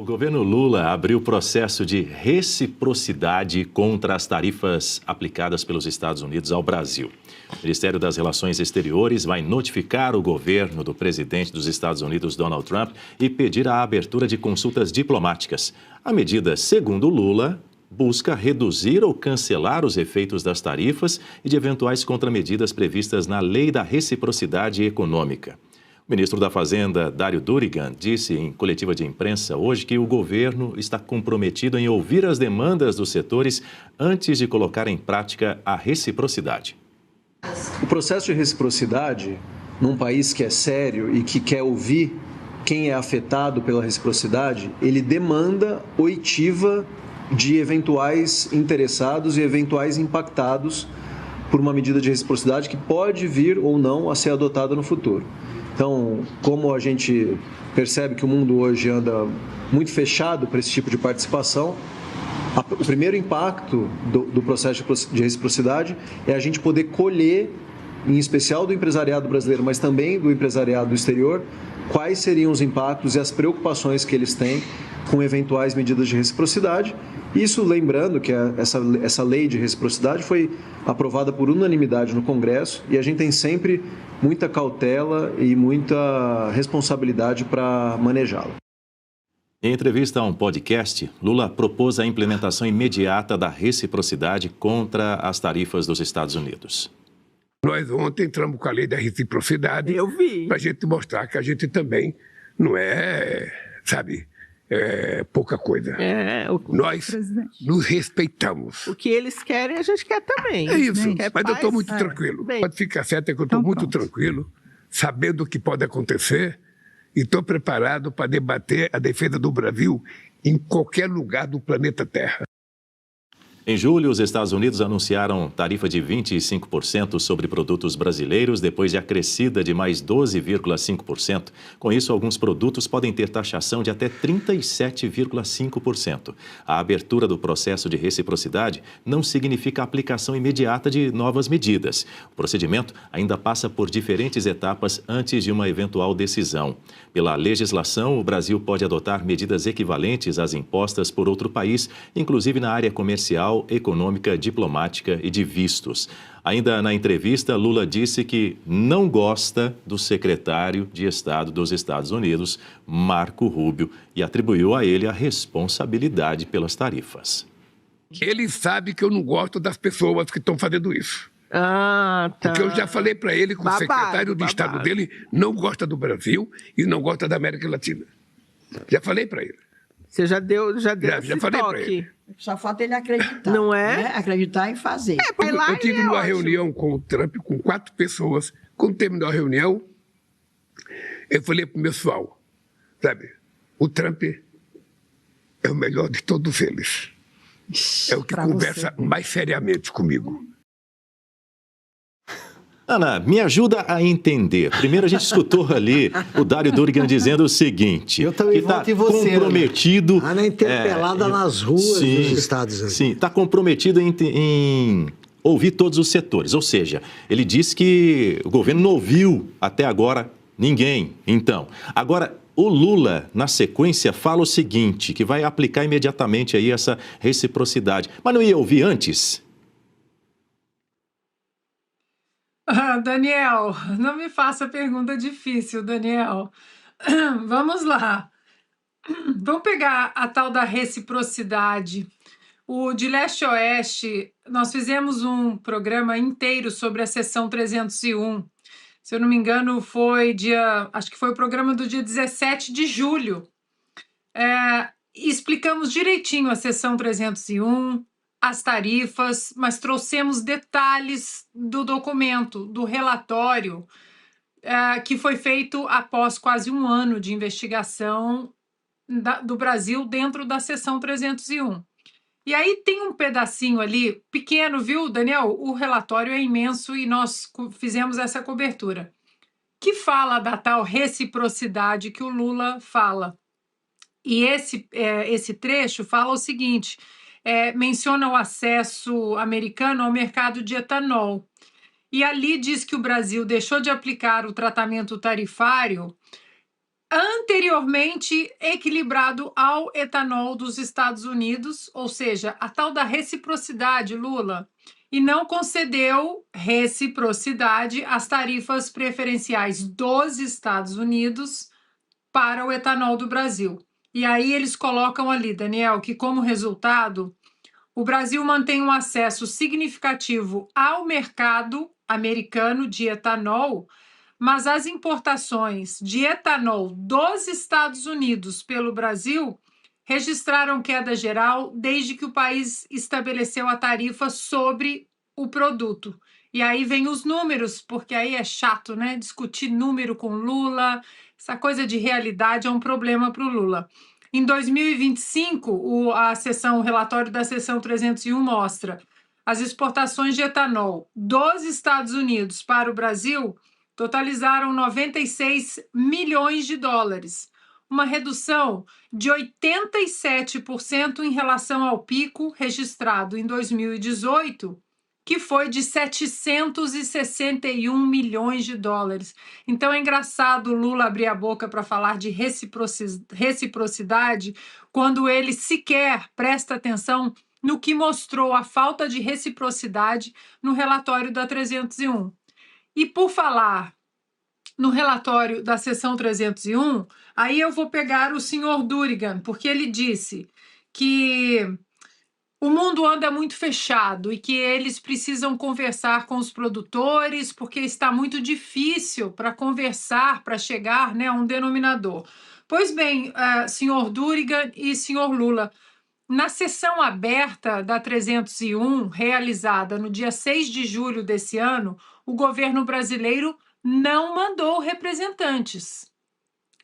governo Lula abriu processo de reciprocidade contra as tarifas aplicadas pelos Estados Unidos ao Brasil. O Ministério das Relações Exteriores vai notificar o governo do presidente dos Estados Unidos, Donald Trump, e pedir a abertura de consultas diplomáticas. A medida, segundo Lula, busca reduzir ou cancelar os efeitos das tarifas e de eventuais contramedidas previstas na Lei da Reciprocidade Econômica. O ministro da Fazenda, Dário Durigan, disse em coletiva de imprensa hoje que o governo está comprometido em ouvir as demandas dos setores antes de colocar em prática a reciprocidade. O processo de reciprocidade, num país que é sério e que quer ouvir quem é afetado pela reciprocidade, ele demanda oitiva de eventuais interessados e eventuais impactados por uma medida de reciprocidade que pode vir ou não a ser adotada no futuro. Então, como a gente percebe que o mundo hoje anda muito fechado para esse tipo de participação, o primeiro impacto do processo de reciprocidade é a gente poder colher, em especial do empresariado brasileiro, mas também do empresariado do exterior, quais seriam os impactos e as preocupações que eles têm com eventuais medidas de reciprocidade. Isso lembrando que essa lei de reciprocidade foi aprovada por unanimidade no Congresso e a gente tem sempre muita cautela e muita responsabilidade para manejá-la. Em entrevista a um podcast, Lula propôs a implementação imediata da reciprocidade contra as tarifas dos Estados Unidos. Nós ontem entramos com a lei da reciprocidade para a gente mostrar que a gente também não é, pouca coisa. Nós nos respeitamos. O que eles querem, a gente quer também. É isso, Quer mas paz? eu estou muito tranquilo. Bem, Pode ficar certo que eu estou muito tranquilo, sabendo o que pode acontecer e estou preparado para debater a defesa do Brasil em qualquer lugar do planeta Terra. Em julho, os Estados Unidos anunciaram tarifa de 25% sobre produtos brasileiros, depois de acrescida de mais 12,5%. Com isso, alguns produtos podem ter taxação de até 37,5%. A abertura do processo de reciprocidade não significa a aplicação imediata de novas medidas. O procedimento ainda passa por diferentes etapas antes de uma eventual decisão. Pela legislação, o Brasil pode adotar medidas equivalentes às impostas por outro país, inclusive na área comercial, econômica, diplomática e de vistos. Ainda na entrevista, Lula disse que não gosta do secretário de Estado dos Estados Unidos, Marco Rubio, e atribuiu a ele a responsabilidade pelas tarifas. Ele sabe que eu não gosto das pessoas que estão fazendo isso. Tá. Porque eu já falei para ele que o secretário de Estado dele não gosta do Brasil e não gosta da América Latina. Já falei para ele. Você já deu esse falei pra toque. ele. Só falta ele acreditar. Não é? Né? Acreditar em fazer. Eu tive uma reunião com o Trump, com 4 pessoas. Quando terminou a reunião, eu falei para o pessoal, o Trump é o melhor de todos eles. É o que conversa mais seriamente comigo. Ana, me ajuda a entender. Primeiro a gente escutou ali o Dário Durigan dizendo o seguinte, eu também que está comprometido... Né? Ana interpelada nas ruas dos Estados Unidos. Sim, está comprometido em ouvir todos os setores. Ou seja, ele disse que o governo não ouviu até agora ninguém. Então, agora... O Lula, na sequência, fala o seguinte, que vai aplicar imediatamente aí essa reciprocidade. Mas não ia ouvir antes? Daniel, não me faça pergunta difícil, Daniel. Vamos lá. Vamos pegar a tal da reciprocidade. O de leste a oeste, nós fizemos um programa inteiro sobre a seção 301. Se eu não me engano, acho que foi o programa do dia 17 de julho. Explicamos direitinho a seção 301, as tarifas, mas trouxemos detalhes do documento, do relatório, que foi feito após quase um ano de investigação do Brasil dentro da seção 301. E aí tem um pedacinho ali, pequeno, viu, Daniel? O relatório é imenso e nós fizemos essa cobertura, que fala da tal reciprocidade que o Lula fala. E esse trecho fala o seguinte, menciona o acesso americano ao mercado de etanol. E ali diz que o Brasil deixou de aplicar o tratamento tarifário anteriormente equilibrado ao etanol dos Estados Unidos, ou seja, a tal da reciprocidade, Lula, e não concedeu reciprocidade às tarifas preferenciais dos Estados Unidos para o etanol do Brasil. E aí eles colocam ali, Daniel, que como resultado, o Brasil mantém um acesso significativo ao mercado americano de etanol, mas as importações de etanol dos Estados Unidos pelo Brasil registraram queda geral desde que o país estabeleceu a tarifa sobre o produto. E aí vem os números, porque aí é chato, né? Discutir número com Lula, essa coisa de realidade é um problema para o Lula. Em 2025, o relatório da seção 301 mostra as exportações de etanol dos Estados Unidos para o Brasil totalizaram 96 milhões de dólares, uma redução de 87% em relação ao pico registrado em 2018, que foi de 761 milhões de dólares. Então é engraçado o Lula abrir a boca para falar de reciprocidade quando ele sequer presta atenção no que mostrou a falta de reciprocidade no relatório da 301. E por falar no relatório da seção 301, aí eu vou pegar o senhor Durigan, porque ele disse que o mundo anda muito fechado e que eles precisam conversar com os produtores porque está muito difícil para conversar, para chegar, né, a um denominador. Pois bem, senhor Durigan e senhor Lula, na sessão aberta da 301, realizada no dia 6 de julho desse ano, o governo brasileiro não mandou representantes.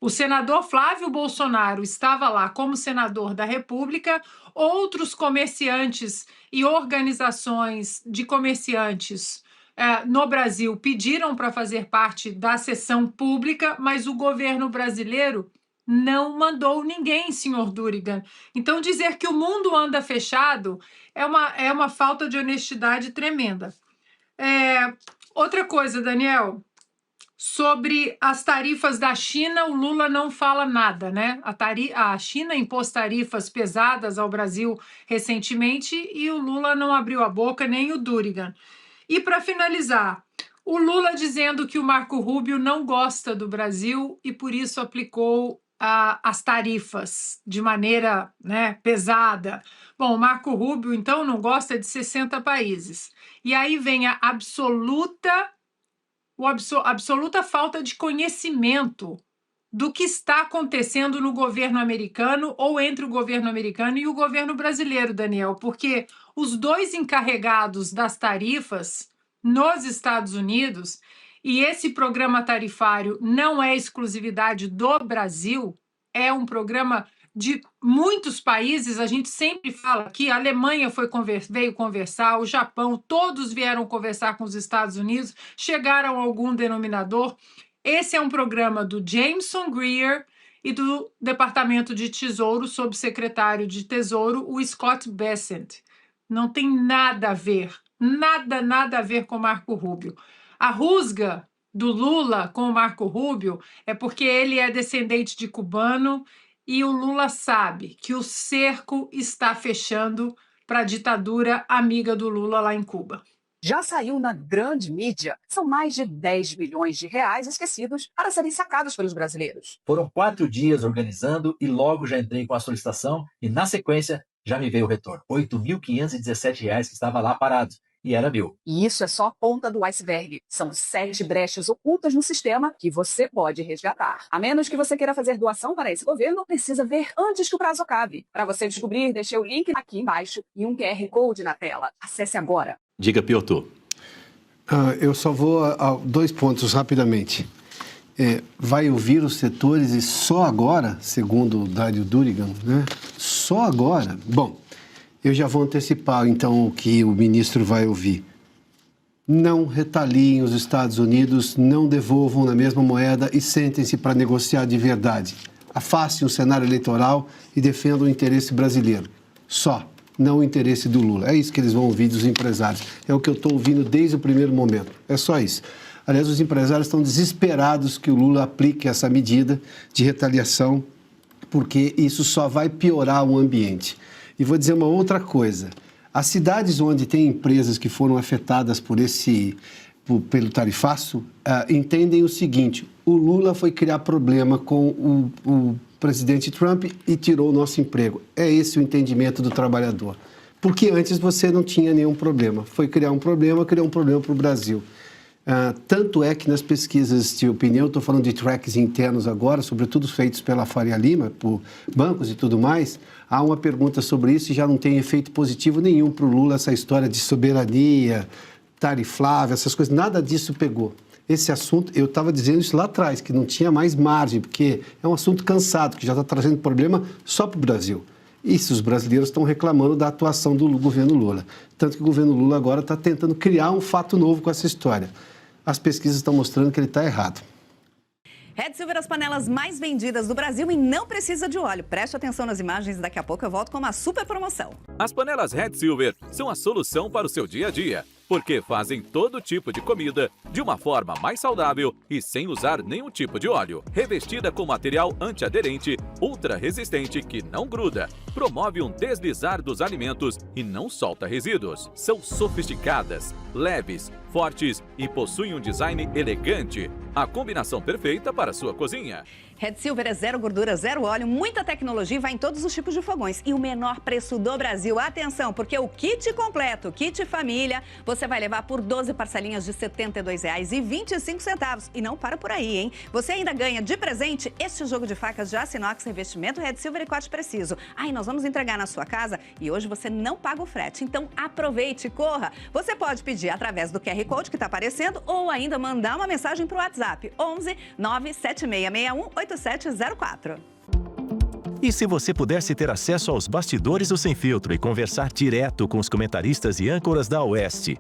O senador Flávio Bolsonaro estava lá como senador da República, outros comerciantes e organizações de comerciantes no Brasil pediram para fazer parte da sessão pública, mas o governo brasileiro não mandou ninguém, senhor Durigan. Então, dizer que o mundo anda fechado é uma falta de honestidade tremenda. Outra coisa, Daniel, sobre as tarifas da China, o Lula não fala nada, né? A China impôs tarifas pesadas ao Brasil recentemente e o Lula não abriu a boca, nem o Durigan. E para finalizar, o Lula dizendo que o Marco Rubio não gosta do Brasil e por isso aplicou as tarifas de maneira, né, pesada. Bom, o Marco Rubio, então, não gosta de 60 países. E aí vem a absoluta falta de conhecimento do que está acontecendo no governo americano ou entre o governo americano e o governo brasileiro, Daniel, porque os dois encarregados das tarifas nos Estados Unidos, e esse programa tarifário não é exclusividade do Brasil, é um programa de muitos países, a gente sempre fala que a Alemanha veio conversar, o Japão, todos vieram conversar com os Estados Unidos, chegaram a algum denominador. Esse é um programa do Jameson Greer e do Departamento de Tesouro, subsecretário de Tesouro, o Scott Bessent. Não tem nada a ver, nada a ver com Marco Rubio. A rusga do Lula com o Marco Rubio é porque ele é descendente de cubano e o Lula sabe que o cerco está fechando para a ditadura amiga do Lula lá em Cuba. Já saiu na grande mídia. São mais de 10 bilhões de reais esquecidos para serem sacados pelos brasileiros. Foram 4 dias organizando e logo já entrei com a solicitação e, na sequência, já me veio o retorno. R$ 8.517 que estava lá parado. E era meu. E isso é só a ponta do iceberg. São 7 brechas ocultas no sistema que você pode resgatar. A menos que você queira fazer doação para esse governo, precisa ver antes que o prazo acabe. Para você descobrir, deixei o link aqui embaixo e um QR Code na tela. Acesse agora. Diga, Piotr. Eu só vou a 2 pontos rapidamente. Vai ouvir os setores e só agora, segundo o Dário Durigan, né? Só agora. Bom, eu já vou antecipar, então, o que o ministro vai ouvir. Não retaliem os Estados Unidos, não devolvam na mesma moeda e sentem-se para negociar de verdade. Afastem o cenário eleitoral e defendam o interesse brasileiro. Só, não o interesse do Lula. É isso que eles vão ouvir dos empresários. É o que eu estou ouvindo desde o primeiro momento. É só isso. Aliás, os empresários estão desesperados que o Lula aplique essa medida de retaliação, porque isso só vai piorar o ambiente. E vou dizer uma outra coisa. As cidades onde tem empresas que foram afetadas pelo tarifaço entendem o seguinte: o Lula foi criar problema com o presidente Trump e tirou o nosso emprego. É esse o entendimento do trabalhador. Porque antes você não tinha nenhum problema. Foi criar um problema, criou um problema para o Brasil. Tanto é que nas pesquisas de opinião, estou falando de tracks internos agora, sobretudo feitos pela Faria Lima, por bancos e tudo mais, há uma pergunta sobre isso e já não tem efeito positivo nenhum para o Lula, essa história de soberania, tariflável, essas coisas, nada disso pegou. Esse assunto, eu estava dizendo isso lá atrás, que não tinha mais margem, porque é um assunto cansado, que já está trazendo problema só para o Brasil. Isso, os brasileiros estão reclamando da atuação do governo Lula. Tanto que o governo Lula agora está tentando criar um fato novo com essa história. As pesquisas estão mostrando que ele está errado. Red Silver, as panelas mais vendidas do Brasil e não precisa de óleo. Preste atenção nas imagens e daqui a pouco eu volto com uma super promoção. As panelas Red Silver são a solução para o seu dia a dia, porque fazem todo tipo de comida de uma forma mais saudável e sem usar nenhum tipo de óleo. Revestida com material antiaderente, ultra resistente que não gruda, promove um deslizar dos alimentos e não solta resíduos. São sofisticadas, leves, fortes e possuem um design elegante. A combinação perfeita para a sua cozinha. Red Silver é zero gordura, zero óleo, muita tecnologia e vai em todos os tipos de fogões. E o menor preço do Brasil. Atenção, porque o kit completo, kit família, você vai levar por 12 parcelinhas de R$ 72,25. E não para por aí, hein? Você ainda ganha de presente este jogo de facas de aço inox, revestimento Red Silver e corte preciso. Aí nós vamos entregar na sua casa e hoje você não paga o frete. Então aproveite, corra. Você pode pedir através do QR Code que está aparecendo ou ainda mandar uma mensagem para o WhatsApp 11 97661 8704. E se você pudesse ter acesso aos bastidores do Sem Filtro e conversar direto com os comentaristas e âncoras da Oeste?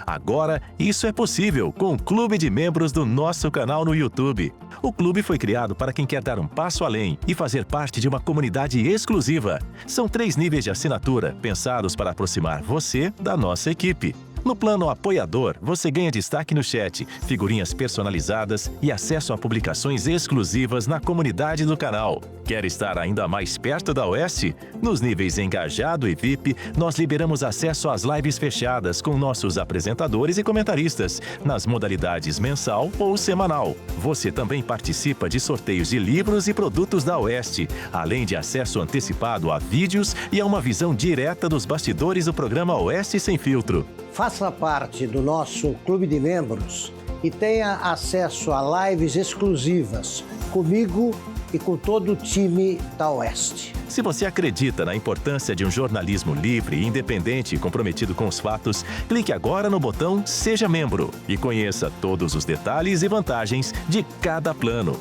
Agora, isso é possível com o Clube de Membros do nosso canal no YouTube. O clube foi criado para quem quer dar um passo além e fazer parte de uma comunidade exclusiva. São 3 níveis de assinatura, pensados para aproximar você da nossa equipe. No plano apoiador, você ganha destaque no chat, figurinhas personalizadas e acesso a publicações exclusivas na comunidade do canal. Quer estar ainda mais perto da Oeste? Nos níveis Engajado e VIP, nós liberamos acesso às lives fechadas com nossos apresentadores e comentaristas, nas modalidades mensal ou semanal. Você também participa de sorteios de livros e produtos da Oeste, além de acesso antecipado a vídeos e a uma visão direta dos bastidores do programa Oeste Sem Filtro. Faça parte do nosso clube de membros e tenha acesso a lives exclusivas comigo e com todo o time da Oeste. Se você acredita na importância de um jornalismo livre, independente e comprometido com os fatos, clique agora no botão Seja Membro e conheça todos os detalhes e vantagens de cada plano.